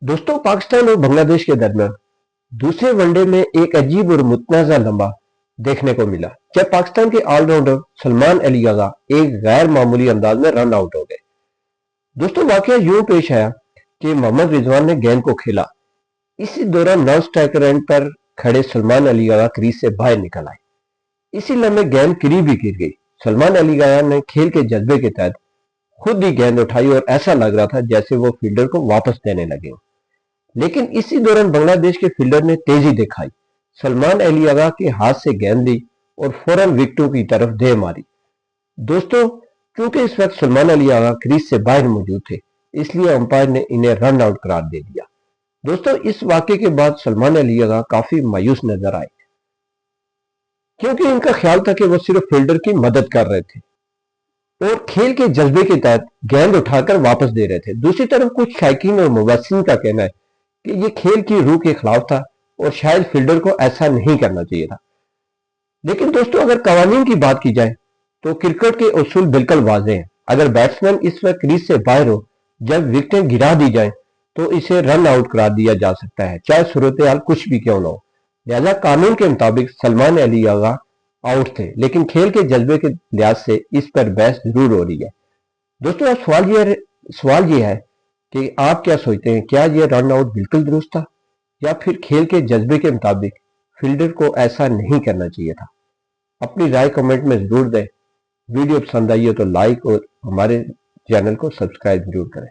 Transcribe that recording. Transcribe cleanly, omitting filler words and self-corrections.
दोस्तों, पाकिस्तान और बांग्लादेश के दरमियान दूसरे वनडे में एक अजीब और मुतनाज़ा लम्हा देखने को मिला जब पाकिस्तान के ऑलराउंडर सलमान अली आगा एक गैर मामूली अंदाज में रन आउट हो गए। दोस्तों, वाकया यूं पेश आया कि मोहम्मद रिजवान ने गेंद को खेला। इसी दौरान नॉन स्ट्राइकर एंड पर खड़े सलमान अली आगा क्रीज से बाहर निकल आए। इसी लम्हे गेंद करीब ही गिर गई। सलमान अली आगा ने खेल के जज्बे के तहत खुद ही गेंद उठाई और ऐसा लग रहा था जैसे वो फील्डर को वापस देने लगे। लेकिन इसी दौरान बांग्लादेश के फील्डर ने तेजी दिखाई, सलमान अली आगा के हाथ से गेंद ली और फौरन विकेटों की तरफ दे मारी। दोस्तों, क्योंकि इस वक्त सलमान अली आगा क्रीज से बाहर मौजूद थे, इसलिए अंपायर ने इन्हें रन आउट करार दे दिया। दोस्तों, इस वाकये के बाद सलमान अली आगा काफी मायूस नजर आए, क्योंकि इनका ख्याल था कि वो सिर्फ फील्डर की मदद कर रहे थे और खेल के जज्बे के तहत गेंद उठाकर वापस दे रहे थे। दूसरी तरफ कुछ शायकीन और मुबस्सिरीन का कहना है कि ये खेल की रूह के खिलाफ था और शायद फील्डर को ऐसा नहीं करना चाहिए था। लेकिन दोस्तों, अगर कवानीन की बात की जाए तो क्रिकेट के उसूल बिल्कुल वाज़ेह हैं। अगर बैट्समैन इस वक्त क्रीज से बाहर हो, जब विकेटें गिरा दी जाएं, तो इसे रन आउट करार दिया जा सकता है, चाहे सूरत हाल कुछ भी क्यों ना हो। लिहाजा कानून के मुताबिक सलमान अली आगा आउट थे, लेकिन खेल के जज्बे के लिहाज से इस पर बहस जरूर हो रही है। दोस्तों, अब सवाल ये है कि आप क्या सोचते हैं, क्या यह रन आउट बिल्कुल दुरुस्त था या फिर खेल के जज्बे के मुताबिक फील्डर को ऐसा नहीं करना चाहिए था? अपनी राय कमेंट में जरूर दें। वीडियो पसंद आई हो तो लाइक और हमारे चैनल को सब्सक्राइब जरूर करें।